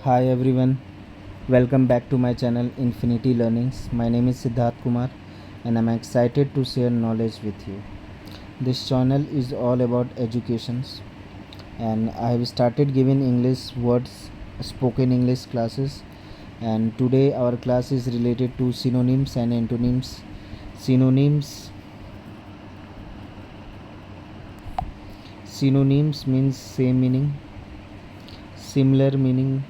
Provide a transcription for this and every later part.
Hi everyone, welcome back to my channel Infinity Learnings. My name is Siddharth Kumar and I'm excited to share knowledge with you. This channel is all about educations and I have started giving English words, spoken English classes, and today our class is related to synonyms and antonyms. Synonyms means same meaning, similar meaning,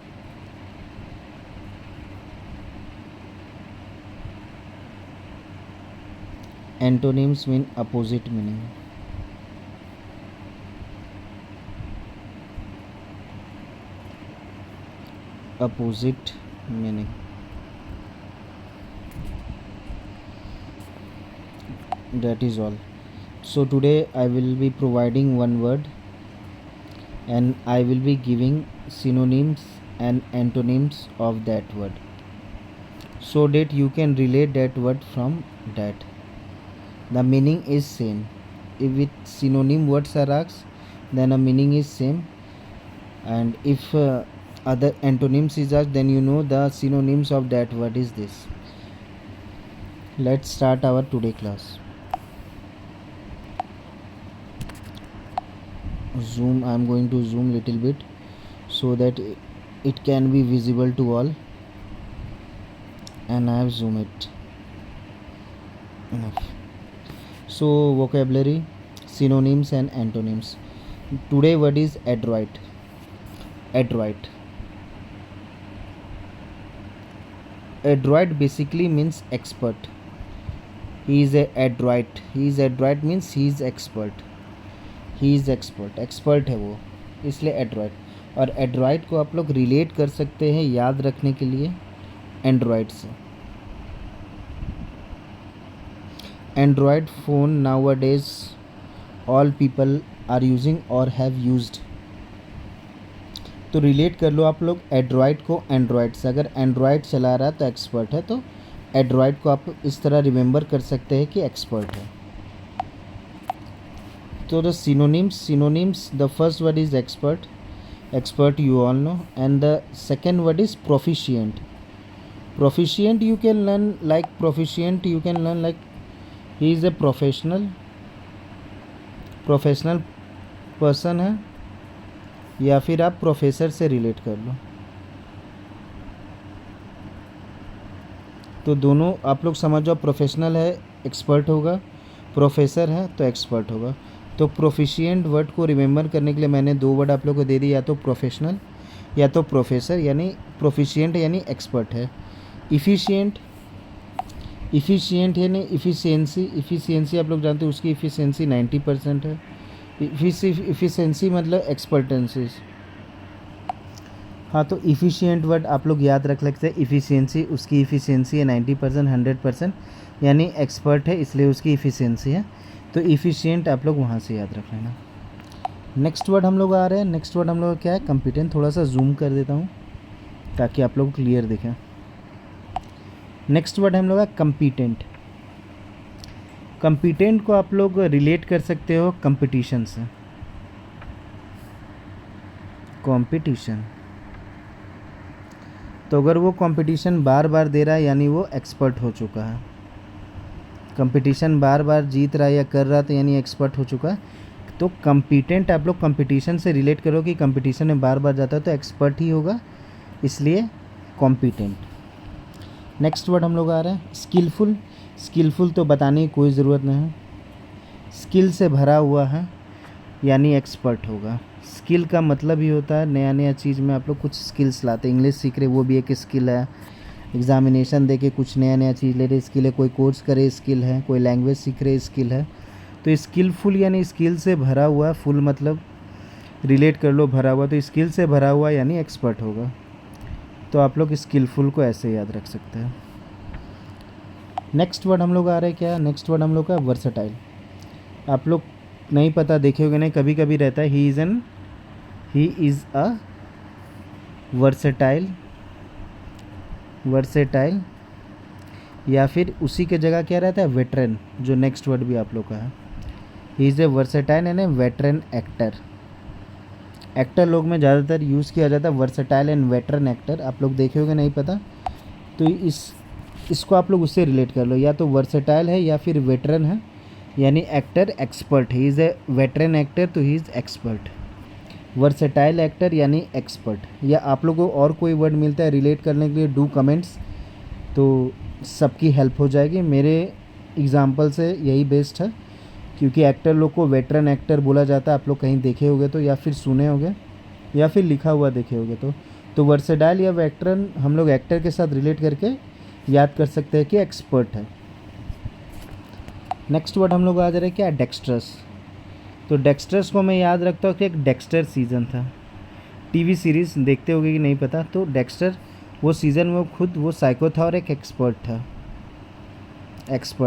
antonyms mean opposite meaning. Opposite meaning. That is all. So today I will be providing one word and I will be giving synonyms and antonyms of that word so that you can relate that word from that. The meaning is same. If with synonym words are asked, then a meaning is same, and if other antonyms is asked, then you know the synonyms of that word is this. Let's start our today class. Zoom, I am going to zoom little bit so that it can be visible to all, and I have zoomed it enough. So vocabulary, synonyms and antonyms. Today word is adroit. Adroit basically means expert. He is adroit means he is expert. Expert है वो, इसलिए Android. और Android को आप लोग relate कर सकते हैं याद रखने के लिए एंड्रॉइड से. Android phone nowadays all people are using और हैव यूज्ड. तो रिलेट कर लो आप लोग एड्रॉइड को एंड्रॉइड से. अगर एंड्रॉइड चला रहा है तो एक्सपर्ट है, तो एड्रॉइड को आप इस तरह रिमेंबर कर सकते हैं कि एक्सपर्ट है. So the synonyms, the first word is expert you all know, and the second word is proficient. You can learn like he is a professional person है, या फिर आप प्रोफेसर से रिलेट कर लो. तो दोनों आप लोग समझ जाओ, प्रोफेशनल है एक्सपर्ट होगा, प्रोफेसर है तो एक्सपर्ट होगा. तो प्रोफिशिएंट वर्ड को रिमेंबर करने के लिए मैंने दो वर्ड आप लोग को दे दिए, या तो प्रोफेशनल या तो प्रोफेसर. यानी प्रोफिशिएंट यानी एक्सपर्ट है. इफ़िशिएंट यानी इफ़िशियंसी आप लोग जानते हो, उसकी इफ़िशियंसी 90% है. इफ़िशियंसी मतलब एक्सपर्टेंसीज. हाँ, तो इफ़िशिएंट वर्ड आप लोग याद रख सकते हैं. इफ़िशियंसी, उसकी इफ़िशियंसी है 90%, 100%, यानी एक्सपर्ट है इसलिए उसकी इफ़िशियंसी है. तो इफ़िशिएंट आप लोग वहाँ से याद रख लेना. नेक्स्ट वर्ड हम लोग आ रहे हैं. नेक्स्ट वर्ड हम लोग क्या है? कॉम्पिटेंट. थोड़ा सा जूम कर देता हूँ ताकि आप लोग क्लियर दिखें. नेक्स्ट वर्ड हम लोग है कॉम्पिटेंट. कॉम्पिटेंट को आप लोग रिलेट कर सकते हो कंपटीशन से. कंपटीशन, तो अगर वो कंपटीशन बार बार दे रहा है यानी वो एक्सपर्ट हो चुका है. कंपटीशन बार बार जीत रहा है या कर रहा था यानी एक्सपर्ट हो चुका है. तो कॉम्पिटेंट आप लोग कंपटीशन से रिलेट करो कि कंपटीशन में बार बार जाता है तो एक्सपर्ट ही होगा, इसलिए कॉम्पिटेंट. नेक्स्ट वर्ड हम लोग आ रहे हैं स्किलफुल तो बताने की कोई ज़रूरत नहीं है. स्किल से भरा हुआ है यानी एक्सपर्ट होगा. स्किल का मतलब ही होता है नया चीज़ में आप लोग कुछ स्किल्स लाते. इंग्लिश सीख रहे वो भी एक स्किल है. एग्ज़ामिनेशन दे के कुछ नया चीज़ ले रहे स्किल है. कोई कोर्स करे स्किल है. कोई लैंग्वेज सीख रहे स्किल है. तो स्किलफुल यानी स्किल से भरा हुआ. फुल मतलब रिलेट कर लो भरा हुआ, तो स्किल से भरा हुआ यानी एक्सपर्ट होगा. तो आप लोग स्किलफुल को ऐसे याद रख सकते हैं. नेक्स्ट वर्ड हम लोग आ रहे हैं क्या? नेक्स्ट वर्ड हम लोग का वर्सेटाइल. आप लोग नहीं पता देखे होगे नहीं, कभी कभी रहता है ही इज़ अ वर्सेटाइल, या फिर उसी के जगह क्या रहता है? वेटरन, जो नेक्स्ट वर्ड भी आप लोग का है. ही is A versatile and A veteran actor. Actor लोग में ज़्यादातर यूज़ किया जाता है वर्सेटाइल एंड वेटरन एक्टर। आप लोग देखे होंगे, नहीं पता तो इसको आप लोग उससे रिलेट कर लो, या तो वर्सेटाइल है या फिर वेटरन है, यानी actor expert, he is a veteran actor तो he is expert. Versatile actor यानी एक्सपर्ट। या आप लोगों को और कोई वर्ड मिलता है रिलेट करने के लिए, डू कमेंट्स, तो सबकी हेल्प हो जाएगी। मेरे एग्जांपल से यही बेस्ट है, क्योंकि एक्टर लोग को वेटरन एक्टर बोला जाता है। आप लोग कहीं देखे होंगे तो, या फिर सुने होंगे, या फिर लिखा हुआ देखे होंगे तो वर्सेटाइल या वेटरन हम लोग एक्टर के साथ रिलेट करके याद कर सकते हैं कि एक्सपर्ट है। नेक्स्ट वर्ड हम लोग आ जा रहे हैं क्या, डेक्स्ट्रस। तो डेक्स्ट्रस को मैं याद रखता हूँ कि एक डेक्स्टर सीज़न था, टीवी सीरीज़ देखते होगे कि नहीं पता। तो डेक्स्टर वो सीज़न में खुद वो साइको था और एक एक्सपर्ट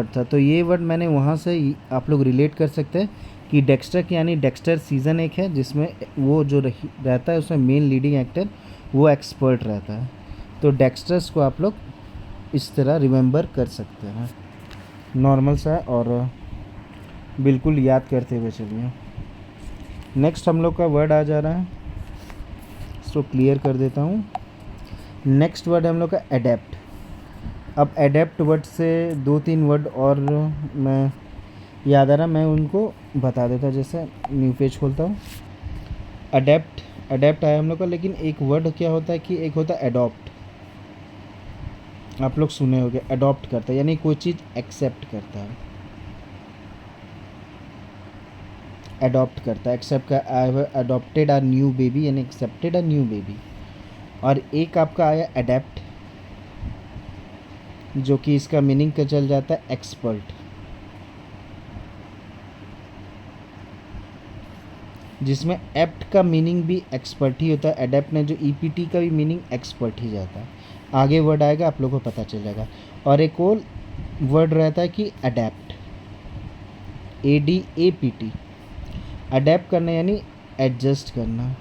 था। तो ये वर्ड मैंने वहाँ से आप लोग रिलेट कर सकते हैं कि डेक्स्टर यानी डेक्स्टर सीज़न एक है जिसमें वो जो रहता है उसमें मेन लीडिंग एक्टर वो एक्सपर्ट रहता है। तो डेक्स्टर्स को आप लोग इस तरह रिमेंबर कर सकते हैं, नॉर्मल सा और बिल्कुल याद करते हुए चलिए। नेक्स्ट हम लोग का वर्ड आ जा रहा है, इसको क्लियर कर देता हूँ। नेक्स्ट वर्ड हम लोग का एडेप्ट। अब एडेप्ट वर्ड से 2-3 वर्ड और मैं याद आ रहा, मैं उनको बता देता। जैसे न्यू पेज खोलता हूँ, अडेप्ट आया हम लोग का, लेकिन एक वर्ड क्या होता है कि एक होता है एडॉप्ट। आप लोग सुने होंगे, अडॉप्ट करता है यानी कोई चीज़ एक्सेप्ट करता है, अडॉप्ट करता है, एक्सेप्ट का। I have adopted a new baby यानी एक्सेप्टेड अ न्यू बेबी। और एक आपका आया अडेप्ट, जो कि इसका मीनिंग का चल जाता है एक्सपर्ट, जिसमें एप्ट का मीनिंग भी एक्सपर्ट ही होता है। एडेप्ट में जो ईपीटी का भी मीनिंग एक्सपर्ट ही जाता है। आगे वर्ड आएगा आप लोगों को पता चल जाएगा। और एक और वर्ड रहता है कि अडेप्ट, ADAPT। अडेप्ट करना यानी एडजस्ट करना।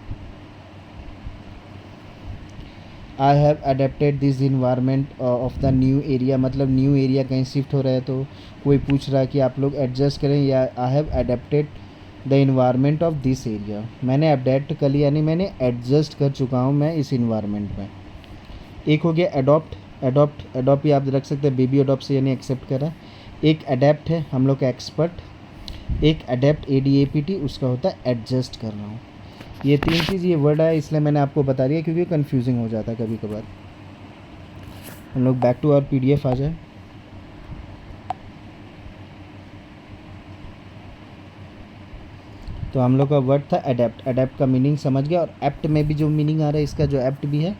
I have adapted this environment of the new area, मतलब न्यू एरिया कहीं शिफ्ट हो रहा है तो कोई पूछ रहा है कि आप लोग एडजस्ट करें, या I have adapted the environment of this area, मैंने अडेप्ट कर लिया यानी मैंने एडजस्ट कर चुका हूँ मैं इस इन्वायरमेंट में। एक हो गया अडॉप्ट याद रख सकते हैं, बेबी अडॉप्ट से यानी एक्सेप्ट करा। एक अडेप्ट है हम लोग का एक्सपर्ट, एक अडेप्ट ADAPT उसका होता है एडजस्ट कर रहा हूँ। ये 3 चीज़ ये वर्ड है, इसलिए मैंने आपको बता दिया क्योंकि कंफ्यूजिंग हो जाता है कभी कभार। हम लोग बैक टू आवर PDF आ जाए। तो हम लोग का वर्ड था अडेप्ट का मीनिंग समझ गया। और एप्ट में भी जो मीनिंग आ रहा है इसका, जो एप्ट भी है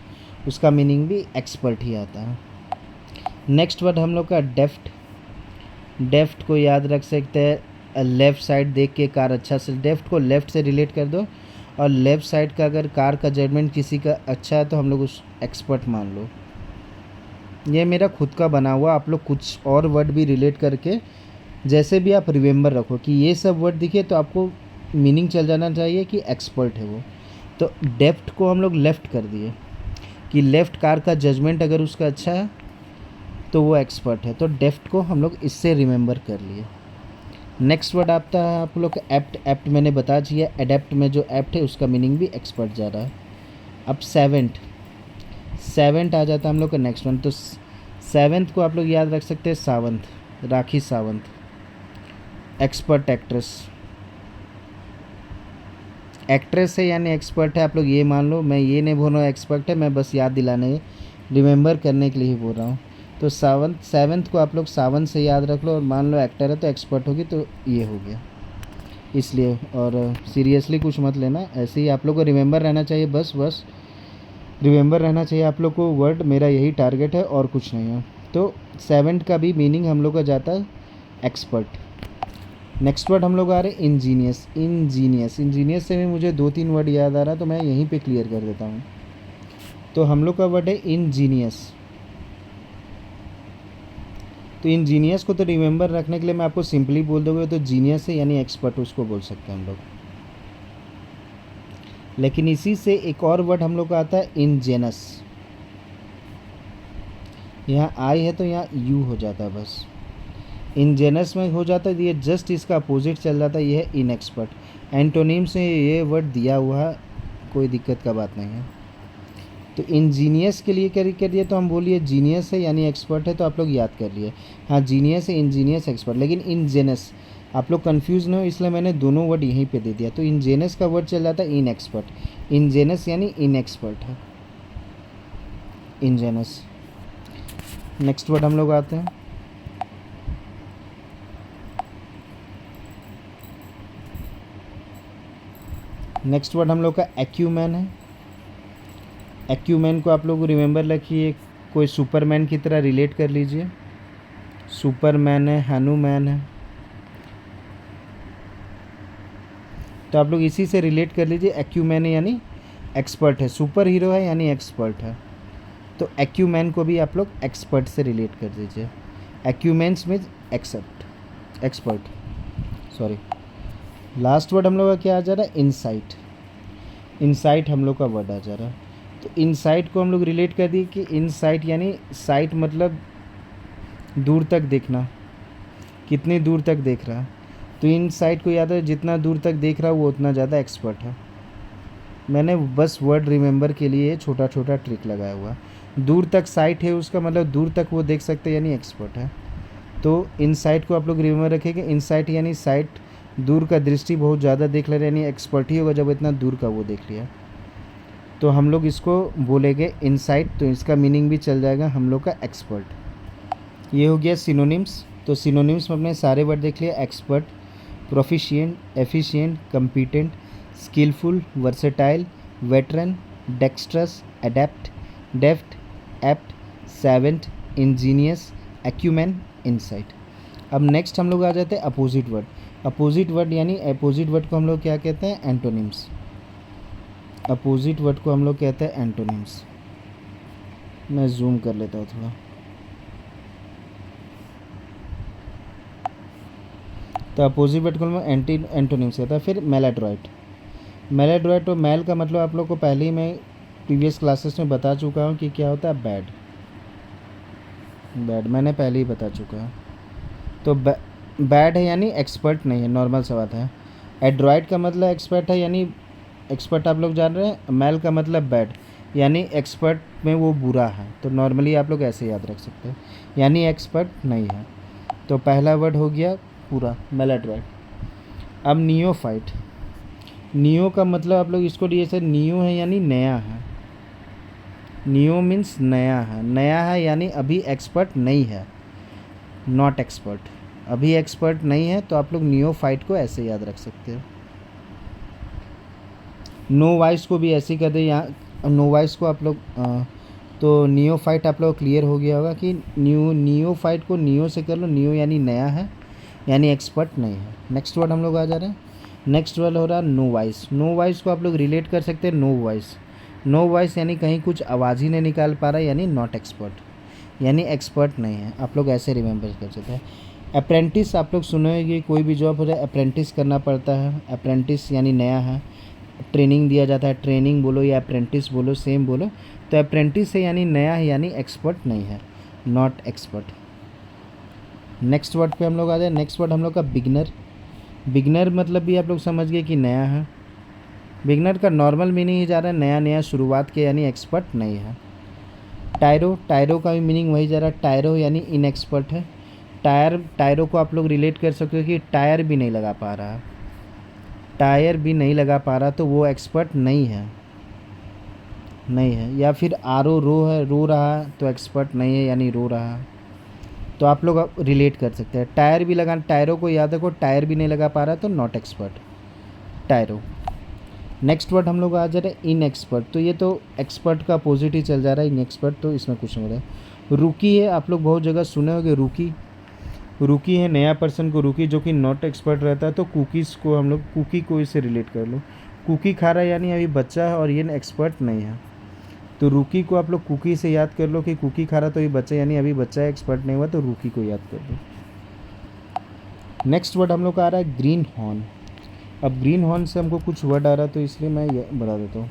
उसका मीनिंग भी एक्सपर्ट ही आता है। नेक्स्ट वर्ड हम लोग का डेफ्ट को याद रख सकते हैं, लेफ़्ट साइड देख के कार अच्छा से, डेफ्ट को लेफ़्ट से रिलेट कर दो। और लेफ़्ट साइड का अगर कार का जजमेंट किसी का अच्छा है तो हम लोग उस एक्सपर्ट मान लो। ये मेरा खुद का बना हुआ, आप लोग कुछ और वर्ड भी रिलेट करके जैसे भी आप रिमेंबर रखो कि ये सब वर्ड दिखे तो आपको मीनिंग चल जाना चाहिए कि एक्सपर्ट है वो। तो डेफ्ट को हम लोग लेफ़्ट कर दिए कि लेफ़्ट कार का जजमेंट अगर उसका अच्छा है तो वो एक्सपर्ट है। तो डेफ्ट को हम लोग इससे रिमेंबर कर लिए। नेक्स्ट वर्ड आता है आप लोग का एप्ट मैंने बता दिया। एडेप्ट में जो एप्ट है उसका मीनिंग भी एक्सपर्ट जा रहा है। अब सेवेंट आ जाता है हम लोग का नेक्स्ट वन। तो सेवेंथ को आप लोग याद रख सकते हैं सावंत, राखी सावंत, एक्सपर्ट एक्ट्रेस है यानी एक्सपर्ट है, आप लोग ये मान लो। मैं ये नहीं बोल रहा हूँ एक्सपर्ट है, मैं बस याद दिलाने रिमेंबर करने के लिए ही बोल रहा हूँ। तो सेवन्थ को आप लोग सावंत से याद रख लो और मान लो एक्टर है तो एक्सपर्ट होगी, तो ये हो गया इसलिए। और सीरियसली कुछ मत लेना, ऐसे ही आप लोग को रिमेंबर रहना चाहिए, बस रिमेंबर रहना चाहिए आप लोग को वर्ड। मेरा यही टारगेट है और कुछ नहीं है। तो सेवेंथ का भी मीनिंग हम लोग का जाता है एक्सपर्ट। नेक्स्ट वर्ड हम लोग आ रहे हैं इंजीनियस से भी मुझे 2-3 वर्ड याद आ रहा है तो मैं यहीं पे क्लियर कर देता हूँ। तो हम लोग का वर्ड है इंजीनियस। तो इंजीनियस को तो रिमेंबर रखने के लिए मैं आपको सिंपली बोल दोगे तो जीनियस है यानी एक्सपर्ट, उसको बोल सकते हैं हम लोग। लेकिन इसी से एक और वर्ड हम लोग का आता है इनजेनस। यहाँ आई है तो यहाँ यू हो जाता है, बस इनजेनस में हो जाता है। ये जस्ट इसका अपोजिट चल जाता है, ये है इनएक्सपर्ट। एंटोनिम से ये वर्ड दिया हुआ है कोई दिक्कत का बात नहीं है। तो इंजीनियस के लिए क्या कर दिया, तो हम बोलिए जीनियस है यानी एक्सपर्ट है, तो आप लोग याद कर लिए। हाँ जीनियस है, इंजीनियस, एक्सपर्ट। लेकिन इनजेनस आप लोग कंफ्यूज ना हो, इसलिए मैंने दोनों वर्ड यहीं पे दे दिया। तो इनजेनस का वर्ड चल जाता है इन एक्सपर्ट, इनजेनस यानी इन एक्सपर्ट है, इनजेनस। नेक्स्ट वर्ड हम लोग आते हैं, नेक्स्ट वर्ड हम लोग का एक्यूमैन है। एक्यूमैन को आप लोग रिमेंबर रखिए, कोई सुपरमैन की तरह रिलेट कर लीजिए। सुपरमैन है, हनुमैन है, तो आप लोग इसी से रिलेट कर लीजिए। एक्यूमैन यानी एक्सपर्ट है, सुपर हीरो है यानी एक्सपर्ट है, तो एक्यूमैन को भी आप लोग एक्सपर्ट से रिलेट कर दीजिए। Acumens means expert, sorry. Last word हम लोग का क्या आ जा रहा है, इनसाइट। इनसाइट हम लोग का वर्ड आ जा रहा है। तो इनसाइट को हम लोग रिलेट कर दिए कि इनसाइट यानी साइट मतलब दूर तक देखना, कितनी दूर तक देख रहा है। तो इनसाइट को याद है, जितना दूर तक देख रहा है वो उतना ज़्यादा एक्सपर्ट है। मैंने बस वर्ड रिमेंबर के लिए छोटा छोटा ट्रिक लगाया हुआ। दूर तक साइट है उसका मतलब दूर तक वो देख सकते हैं यानी एक्सपर्ट है। तो इनसाइट को आप लोग रिमेंबर रखेंगे, इनसाइट यानी साइट, दूर का दृष्टि बहुत ज़्यादा देख ले रहे यानी एक्सपर्ट ही होगा जब इतना दूर का वो देख लिया। तो हम लोग इसको बोलेंगे इनसाइट, तो इसका मीनिंग भी चल जाएगा हम लोग का एक्सपर्ट। ये हो गया सिनोनिम्स। तो सिनोनिम्स में अपने सारे वर्ड देख लिए, expert, proficient, efficient, competent, skilful, versatile, veteran, dexterous, adept, deft, apt, savant, ingenious, acumen, insight. अब नेक्स्ट हम लोग आ जाते हैं अपोजिट वर्ड। अपोजिट वर्ड यानी अपोजिट वर्ड को हम लोग क्या कहते हैं, एंटोनिम्स। अपोजिट वर्ड को हम लोग कहते हैं एंटोनिम्स। मैं जूम कर लेता हूँ थोड़ा। तो अपोजिट वर्ड को हम लोग एंटोनिम्स कहता है। फिर मेलाड्रॉइट। मेलाड्रॉइट और मेल का मतलब आप लोग को पहले ही मैं प्रीवियस क्लासेस में बता चुका हूँ कि क्या होता है, बैड। बैड मैंने पहले ही बता चुका हूँ। तो बैड है यानी एक्सपर्ट नहीं है, नॉर्मल सा बात है। एड्रॉइड का मतलब एक्सपर्ट है यानी एक्सपर्ट आप लोग जान रहे हैं। मेल का मतलब बैड यानी एक्सपर्ट में वो बुरा है, तो नॉर्मली आप लोग ऐसे याद रख सकते हैं, यानी एक्सपर्ट नहीं है। तो पहला वर्ड हो गया पूरा मेलाड्रॉइड। अब नियोफाइट। नियो का मतलब आप लोग इसको लिए से, नियो है यानी नया है। नियो मीन्स नया है, नया है यानी अभी एक्सपर्ट नहीं है, नॉट एक्सपर्ट, अभी एक्सपर्ट नहीं है। तो आप लोग नियोफाइट को ऐसे याद रख सकते हो। नो वाइस को भी ऐसे ही कर दे, यहाँ नो वाइस को आप लोग तो नियोफाइट आप लोग क्लियर हो गया होगा कि नियोफाइट को नियो से कर लो। नियो यानी नया है यानी एक्सपर्ट नहीं है। नेक्स्ट वर्ड हम लोग आ जा रहे हैं, नेक्स्ट वर्ड हो रहा है नो वॉइस। नो वॉइस को आप लोग रिलेट कर सकते हैं नो वॉइस। नो वॉइस यानी कहीं कुछ आवाज़ ही नहीं निकाल पा रहा यानी नॉट एक्सपर्ट, यानी एक्सपर्ट नहीं है। आप लोग ऐसे रिमेंबर कर सकते हैं। अप्रेंटिस आप लोग सुने होंगे, कोई भी जॉब हो जाए अप्रेंटिस करना पड़ता है। अप्रेंटिस यानी नया है, ट्रेनिंग दिया जाता है, ट्रेनिंग बोलो या अप्रेंटिस बोलो सेम बोलो। तो अप्रेंटिस है यानी नया है यानी एक्सपर्ट नहीं है, नॉट एक्सपर्ट। नेक्स्ट वर्ड पे हम लोग आ जाए, नेक्स्ट वर्ड हम लोग का बिगनर। बिगनर मतलब भी आप लोग समझ गए कि नया है। बिगनर का नॉर्मल मीनिंग ही जा रहा है नया नया शुरुआत के यानी एक्सपर्ट नहीं है। टायरो, टायरो का भी मीनिंग वही जा रहा है, टायरो यानी इनएक्सपर्ट है। टायरो को आप लोग रिलेट कर सकते हो कि टायर भी नहीं लगा पा रहा, टायर भी नहीं लगा पा रहा तो वो एक्सपर्ट नहीं है, नहीं है। या फिर रो है, रो रहा है तो एक्सपर्ट नहीं है यानी रो रहा है। तो आप लोग रिलेट कर सकते हैं। टायर भी लगा, टायरों को याद रखो, टायर भी नहीं लगा पा रहा तो नॉट एक्सपर्ट, टायरो। नेक्स्ट वर्ड हम लोग आ जा रहे हैं इन एक्सपर्ट। तो ये तो एक्सपर्ट का अपोजिट ही चल जा रहा है, इन एक्सपर्ट, तो इसमें कुछ नहीं हो रहा है। रूकी है, आप लोग बहुत जगह सुने होंगे रूकी। रूकी है नया पर्सन को रूकी, जो कि नॉट एक्सपर्ट रहता है। तो कुकीज़ को हम लोग कुकी को इससे रिलेट कर लो, कुकी खा रहा है यानी अभी बच्चा है और ये एक्सपर्ट नहीं है। तो रूकी को आप लोग कुकी से याद कर लो कि कुकी खा रहा तो ये बच्चा यानी अभी बच्चा है, एक्सपर्ट नहीं हुआ, तो रूकी को याद कर लो। नेक्स्ट वर्ड हम लोग का आ रहा है ग्रीन हॉर्न। अब ग्रीन हॉर्न से हमको कुछ वर्ड आ रहा है तो इसलिए मैं ये बता देता हूँ।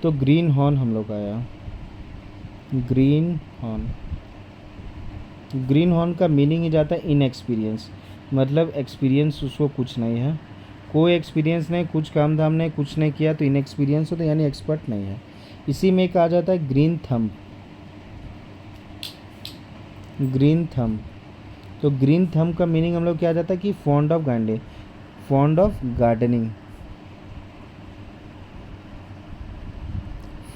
तो ग्रीन हॉर्न हम लोग का आया, ग्रीन हॉर्न। ग्रीन हॉर्न का मीनिंग ही जाता है इनएक्सपीरियंस, मतलब एक्सपीरियंस उसको कुछ नहीं है, कोई एक्सपीरियंस नहीं, कुछ काम धाम नहीं, कुछ नहीं किया तो इनएक्सपीरियंस हो, तो यानी एक्सपर्ट नहीं है। इसी में एक आ जाता है ग्रीन थंब। ग्रीन थंब, तो ग्रीन थंब का मीनिंग हम लोग क्या आ जाता है कि fond of gardening, fond of gardening,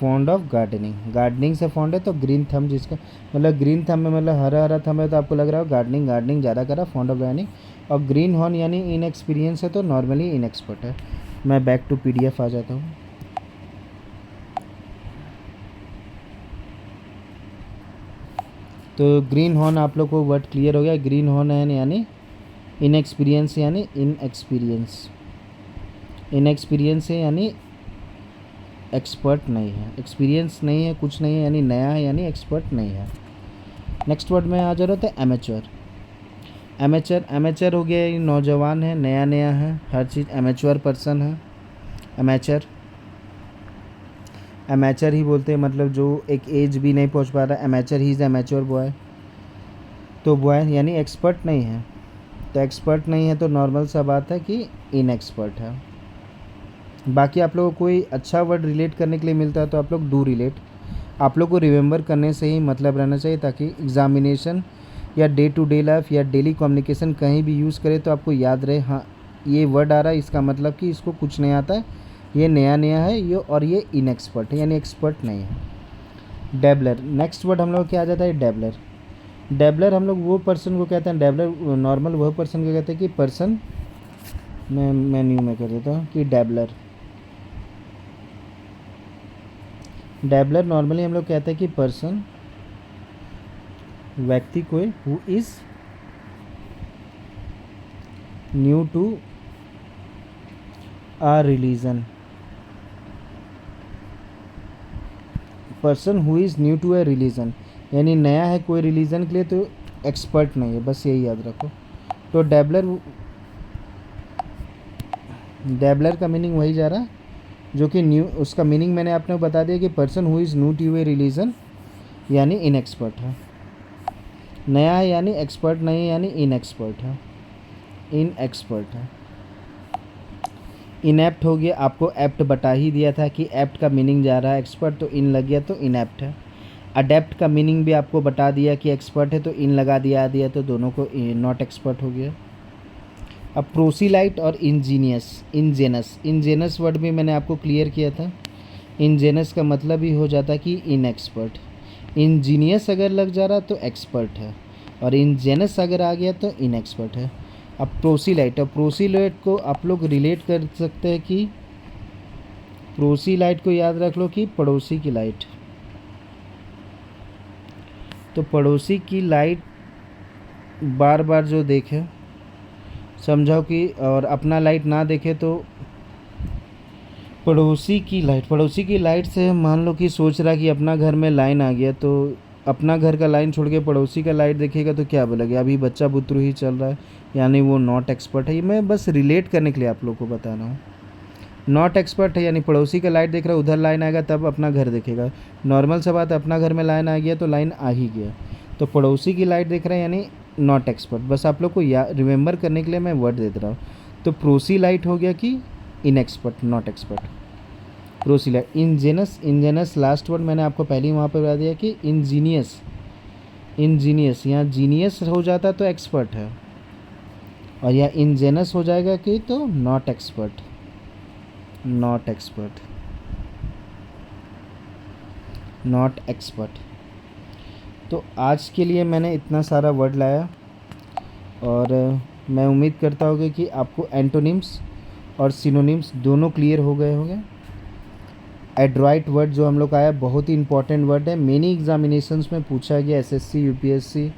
fond of gardening, gardening से फॉन्ड है तो ग्रीन थंब, जिसका मतलब ग्रीन थंब में मतलब हरा हरा थंब है तो आपको लग रहा हो गार्डनिंग, गार्डनिंग ज़्यादा करा, फॉन्ड ऑफ गार्डनिंग। और ग्रीन हॉर्न यानी इनएक्सपीरियंस है तो नॉर्मली इनएक्सपर्ट है। मैं बैक टू पीडीएफ आ जाता हूँ। तो ग्रीन हॉर्न आप लोग को वर्ड क्लियर हो गया। ग्रीन हॉर्न है यानी इनएक्सपीरियंस, यानी इनएक्सपीरियंस, इनएक्सपीरियंस है यानी एक्सपर्ट नहीं है, एक्सपीरियंस नहीं है, कुछ नहीं है यानी नया है, यानी एक्सपर्ट नहीं है। नेक्स्ट वर्ड में आ जा रहा था एमेच्योर। एमेच्योर, एमेच्योर हो गया ये नौजवान है, नया नया है, हर चीज़ एमेच्योर पर्सन है। एमेच्योर, एमेच्योर ही बोलते हैं, मतलब जो एक एज भी नहीं पहुंच पा रहा, amateur he is amateur boy. तो बॉय यानी एक्सपर्ट नहीं है, तो एक्सपर्ट नहीं है तो नॉर्मल सा बात है कि इनएक्सपर्ट है। बाकी आप लोगों को कोई अच्छा वर्ड रिलेट करने के लिए मिलता है तो आप लोग डू रिलेट, आप लोग को रिमेंबर करने से ही मतलब रहना चाहिए, ताकि एग्जामिनेशन या डे टू डे लाइफ या डेली कम्युनिकेशन कहीं भी यूज़ करे तो आपको याद रहे, हाँ ये वर्ड आ रहा है, इसका मतलब कि इसको कुछ नहीं आता है, ये नया नया है ये, और ये इनएक्सपर्ट है यानी एक्सपर्ट नहीं है। डेबलर, नेक्स्ट वर्ड हम लोग क्या आ जाता है डेबलर। डेबलर हम लोग वो पर्सन को कहते हैं, डेबलर नॉर्मल वह पर्सन को कहते हैं कि पर्सन, मैं न्यू में कर देता हूँ कि डेबलर, डेबलर नॉर्मली हम लोग कहते हैं कि पर्सन, व्यक्ति कोई who is new to a religion, person who is new to a religion यानी नया है कोई रिलीजन के लिए तो एक्सपर्ट नहीं है, बस यही याद रखो। तो डेबलर, डेबलर का मीनिंग वही जा रहा है जो कि न्यू, उसका मीनिंग मैंने आपने बता दिया कि person who is new to a religion यानी इनएक्सपर्ट है, नया है यानी एक्सपर्ट नहीं है यानी इनएक्सपर्ट है, इनएक्सपर्ट है। इनएप्ट हो गया, आपको एप्ट बता ही दिया था कि एप्ट का मीनिंग जा रहा है एक्सपर्ट, तो इन लग गया तो इनएप्ट है। अडेप्ट का मीनिंग भी आपको बता दिया कि एक्सपर्ट है तो इन लगा दिया तो दोनों को नॉट एक्सपर्ट हो गया। अब प्रोसीलाइट और इंजीनियस, इंजेनस, इंजेनस वर्ड भी मैंने आपको क्लियर किया था। इंजेनस का मतलब ही हो जाता कि इनएक्सपर्ट, इंजीनियस अगर लग जा रहा तो एक्सपर्ट है, और इंजेनस अगर आ गया तो इनएक्सपर्ट है। अब प्रोसीलाइट, और प्रोसीलाइट को आप लोग रिलेट कर सकते हैं कि प्रोसीलाइट को याद रख लो कि पड़ोसी की लाइट, तो पड़ोसी की लाइट बार बार जो देखे समझाओ कि, और अपना लाइट ना देखे तो पड़ोसी की लाइट, पड़ोसी की लाइट से मान लो कि सोच रहा कि अपना घर में लाइन आ गया तो अपना घर का लाइन छोड़ के पड़ोसी का लाइट देखेगा तो क्या बोलेगा, अभी बच्चा बुतरू ही चल रहा है, यानी वो नॉट एक्सपर्ट है। ये मैं बस रिलेट करने के लिए आप लोग को बता रहा हूँ। नॉट एक्सपर्ट है यानी पड़ोसी का लाइट देख रहा है, उधर लाइन आएगा तब अपना घर देखेगा, नॉर्मल सा बात है, अपना घर में लाइन आ गया तो लाइन आ ही गया, तो पड़ोसी की लाइट देख रहे हैं यानी नॉट एक्सपर्ट। बस आप लोग को रिमेंबर करने के लिए मैं वर्ड दे रहा हूँ। तो प्रोसी लाइट हो गया कि inexpert, not expert. Prosy light. Ingenuous, ingenuous last word मैंने आपको पहले ही वहाँ पर बता दिया कि इंजीनियस, इंजीनियस यहाँ जीनियस हो जाता तो एक्सपर्ट है, और यह इंजेनस हो जाएगा कि तो not expert, not expert, not expert. तो आज के लिए मैंने इतना सारा वर्ड लाया, और मैं उम्मीद करता हूँ कि आपको एंटोनिम्स और सिनोनिम्स दोनों क्लियर हो गए होंगे। एड्रॉइट वर्ड जो हम लोग आया बहुत ही इंपॉर्टेंट वर्ड है, मेनी एग्जामिनेशंस में पूछा गया, SSC, UPSC,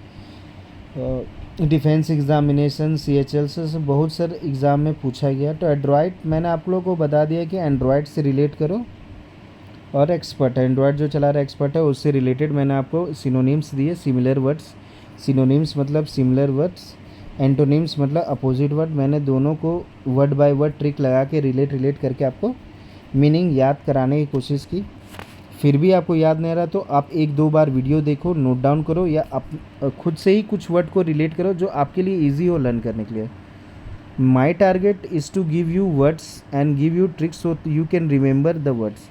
defence examination, CHL से बहुत सारे एग्ज़ाम में पूछा गया। तो एड्रॉइट मैंने आप लोगों को बता दिया कि एंड्रॉइड से रिलेट करो, और एक्सपर्ट है, एंड्रॉइड जो चला रहा है एक्सपर्ट है, उससे रिलेटेड मैंने आपको सिनोनिम्स दिए, सिमिलर वर्ड्स, सिनोनिम्स मतलब सिमिलर वर्ड्स, एंटोनिम्स मतलब अपोजिट वर्ड। मैंने दोनों को वर्ड बाय वर्ड ट्रिक लगा के रिलेट करके आपको मीनिंग याद कराने की कोशिश की। फिर भी आपको याद नहीं आ रहा तो आप एक दो बार वीडियो देखो, नोट डाउन करो, या आप खुद से ही कुछ वर्ड को रिलेट करो जो आपके लिए ईजी हो लर्न करने के लिए। My target is to give you words and give you tricks so you can remember the words.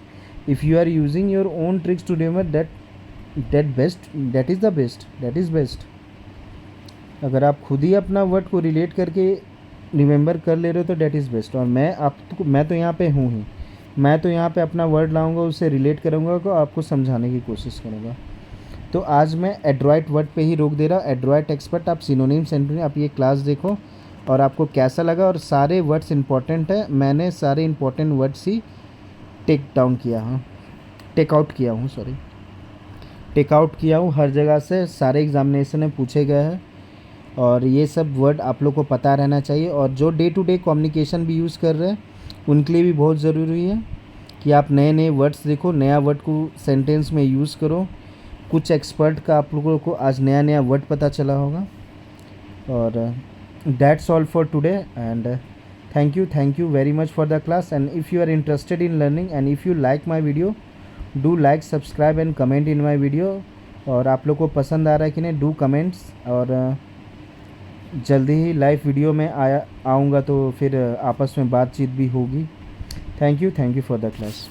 If you are using your own tricks to remember that is the best. अगर आप खुद ही अपना word को relate करके remember कर ले रहे हो तो डेट इज़ बेस्ट। और मैं तो यहाँ पे हूँ ही, मैं तो यहाँ पे अपना वर्ड लाऊंगा, उससे रिलेट करूँगा को आपको समझाने की कोशिश करूँगा। तो आज मैं एड्रॉइट वर्ड पे ही रोक दे रहा हूँ। एड्रॉइट एक्सपर्ट, आप सिनोनिम सेंटोनिम, आप ये क्लास देखो और आपको कैसा लगा। और सारे वर्ड्स इंपॉर्टेंट है, मैंने सारे इंपॉर्टेंट वर्ड्स ही टेक आउट किया हूँ हर जगह से, सारे एग्जामिनेशन में पूछे गए हैं। और ये सब वर्ड आप लोग को पता रहना चाहिए। और जो डे टू डे कम्युनिकेशन भी यूज़ कर रहे हैं उनके लिए भी बहुत ज़रूरी है कि आप नए नए वर्ड्स देखो, नया वर्ड को सेंटेंस में यूज़ करो। कुछ एक्सपर्ट का आप लोगों को आज नया नया वर्ड पता चला होगा। और that's all for today and thank you very much for the class. And if you are interested in learning and if you like my video, do like, subscribe and comment in my video. और आप लोग को पसंद आ रहा है कि नहीं, do comments. और जल्दी ही लाइव वीडियो में आऊँगा तो फिर आपस में बातचीत भी होगी। Thank you for the class.